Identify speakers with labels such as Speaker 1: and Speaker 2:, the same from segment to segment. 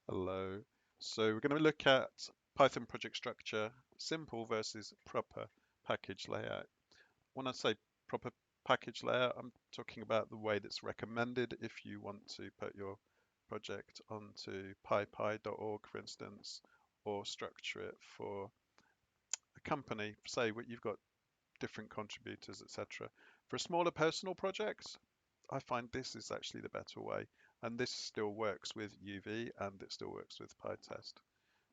Speaker 1: Hello. So we're going to look at Python project structure, simple versus proper package layout. When I say proper package layout, I'm talking about the way that's recommended if you want to put your project onto pypy.org, for instance, or structure it for a company. Say what you've got different contributors, etc. For a smaller personal project, I find this is actually the better way, and this still works with UV and it still works with Pytest.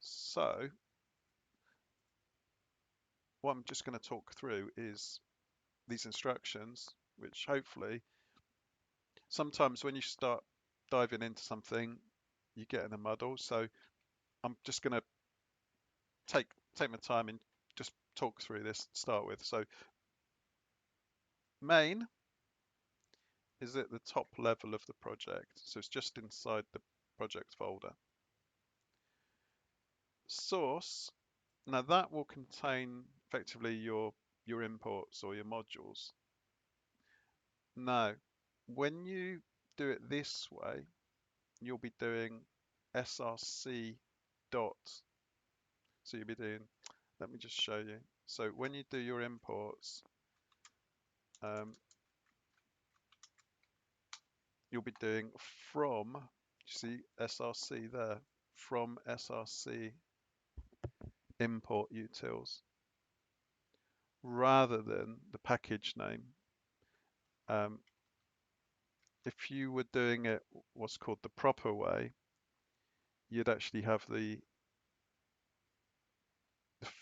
Speaker 1: So what I'm just going to talk through is these instructions, which hopefully sometimes when you start diving into something, you get in a muddle. So I'm just going to take my time and just talk through this to start with. So main is at the top level of the project. So it's just inside the project folder. Source, now that will contain effectively your imports or your modules. Now, when you do it this way, you'll be doing src dot. So you'll be doing, let me just show you. So when you do your imports, you'll be doing from, you see src there, from src import utils, rather than the package name. If you were doing it what's called the proper way, you'd actually have the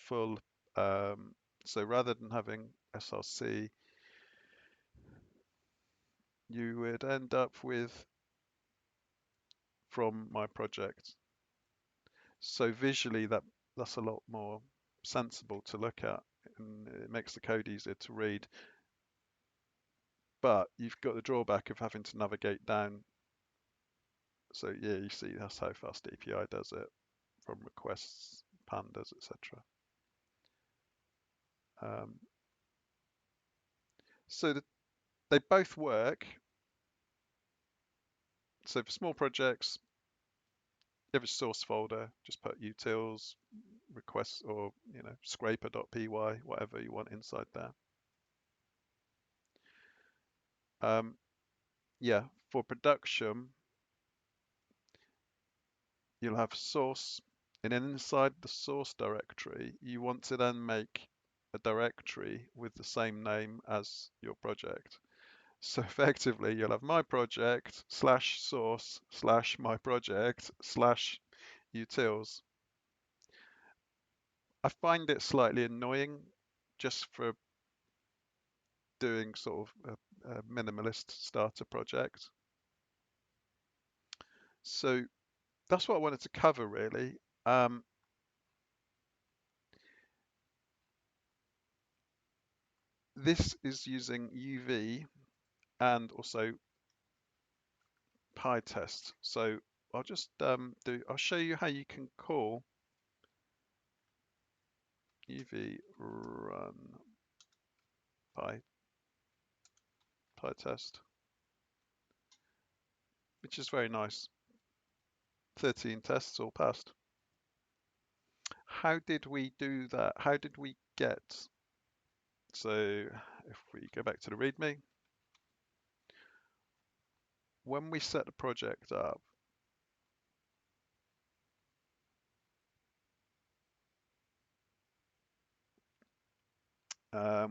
Speaker 1: full, so rather than having src, you would end up with from my project. So visually that's a lot more sensible to look at, and it makes the code easier to read. But you've got the drawback of having to navigate down. So yeah, you see that's how fast API does it, from requests, pandas, etc. So they both work. So for small projects, you have a source folder, just put utils, requests, or scraper.py, whatever you want inside there. Yeah, for production, you'll have source, and then inside the source directory, you want to then make a directory with the same name as your project. So effectively, you'll have my project / source / my project / utils. I find it slightly annoying just for doing sort of a minimalist starter project. So that's what I wanted to cover really. This is using UV and also Pytest. So I'll just I'll show you how you can call UV run Pytest, which is very nice. 13 tests all passed. How did we do that? How did we get? So if we go back to the README, when we set the project up,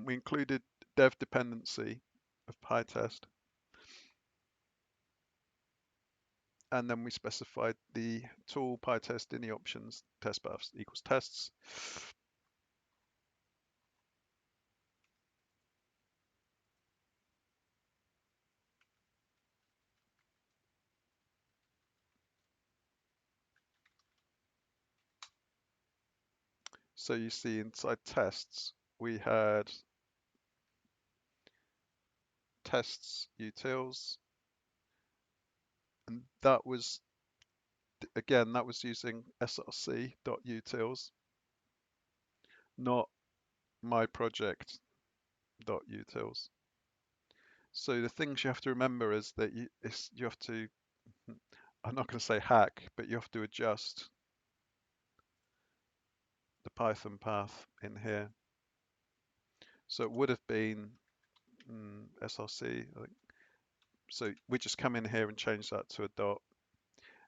Speaker 1: we included dev dependency of Pytest, and then we specified the tool Pytest in the options test paths equals tests. So you see inside tests, we had tests utils, and that was, again, that was using src.utils, not my project.utils. So the things you have to remember is that you have to I'm not going to say hack, but you have to adjust the Python path in here. So it would have been src, I think. So we just come in here and change that to a dot.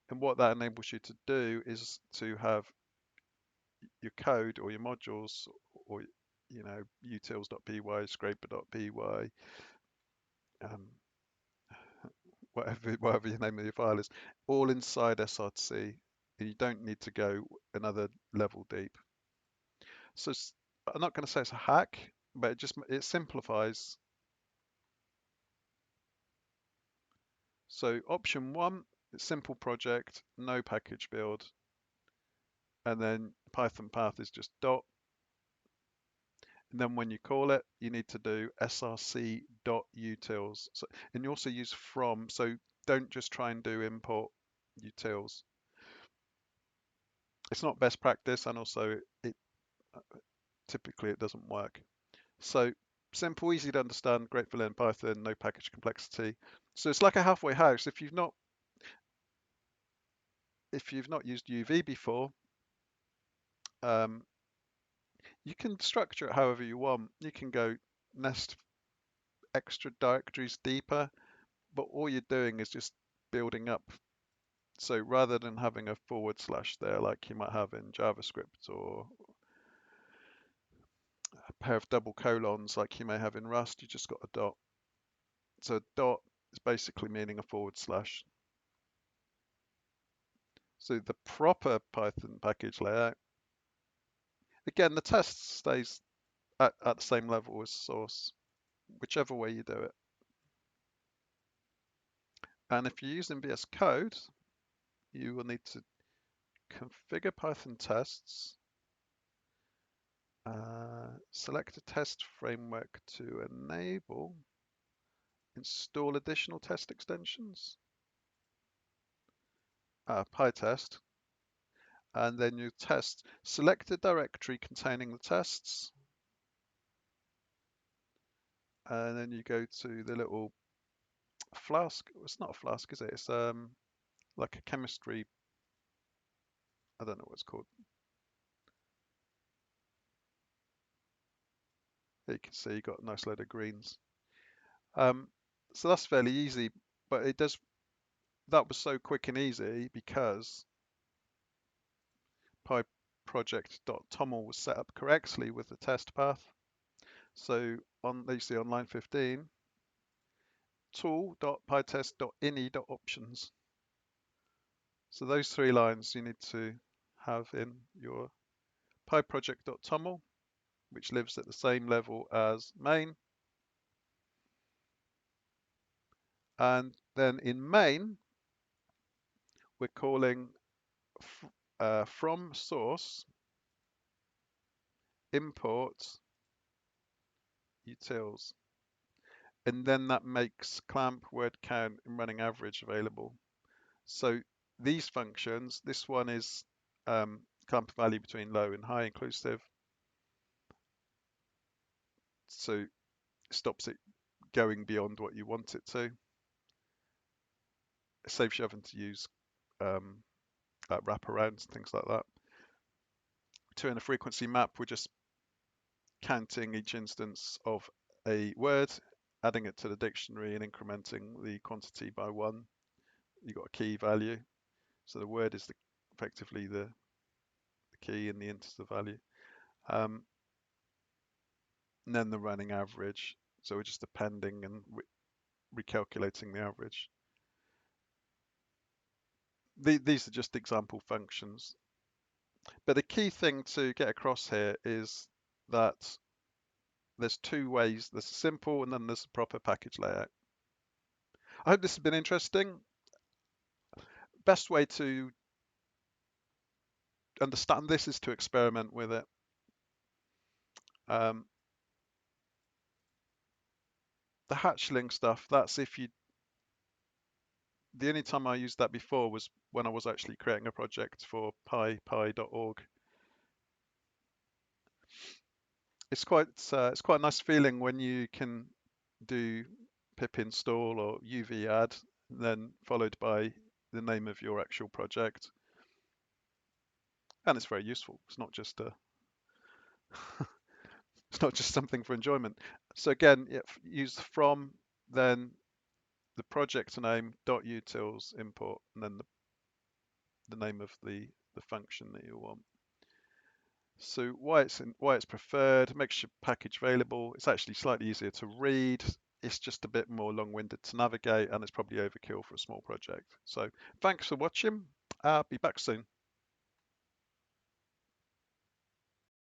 Speaker 1: And what that enables you to do is to have your code or your modules or utils.py, scraper.py, whatever your name of your file is, all inside src. And you don't need to go another level deep. So I'm not going to say it's a hack, but it simplifies. So option 1, it's simple project, no package build, and then Python path is just dot. And then when you call it, you need to do src.utils. So, and you also use from, so don't just try and do import utils. It's not best practice, and also typically it doesn't work. So simple, easy to understand, great for learning Python, no package complexity. So it's like a halfway house. If you've not used UV before, you can structure it however you want. You can go nest extra directories deeper, but all you're doing is just building up. So rather than having a / there like you might have in JavaScript, or a pair of double colons like you may have in Rust, you just got a dot. So a dot is basically meaning a /. So the proper Python package layout, again, the test stays at the same level as source, whichever way you do it. And if you're using VS Code, you will need to configure Python tests, select a test framework to enable, install additional test extensions, Pytest, and then you test, select a directory containing the tests, and then you go to the little flask. It's not a flask, is it? It's like a chemistry, I don't know what it's called. Here you can see you got a nice load of greens. So that's fairly easy, but that was so quick and easy because pyproject.toml was set up correctly with the test path. So you see on line 15, tool.pytest.ini.options. So those 3 lines you need to have in your pyproject.toml, which lives at the same level as main. And then in main, we're calling from source import utils. And then that makes clamp, word count, and running average available. So these functions, this one is clamp value between low and high inclusive. So it stops it going beyond what you want it to. It saves you having to use wraparounds, things like that. To in a frequency map, we're just counting each instance of a word, adding it to the dictionary and incrementing the quantity by 1. You've got a key value. So the word is effectively the key and the int is the value. And then the running average. So we're just appending and recalculating the average. These are just example functions. But the key thing to get across here is that there's 2 ways. There's simple and then there's a proper package layout. I hope this has been interesting. Best way to understand this is to experiment with it. The hatchling stuff, that's the only time I used that before was when I was actually creating a project for py.org. It's quite a nice feeling when you can do pip install or uv add, then followed by the name of your actual project, and it's very useful. It's not just a it's not just something for enjoyment. So again, use from, then the project name .utils import, and then the name of the function that you want. So why it's preferred, makes your package available. It's actually slightly easier to read. It's just a bit more long-winded to navigate, and it's probably overkill for a small project. So thanks for watching. I'll be back soon.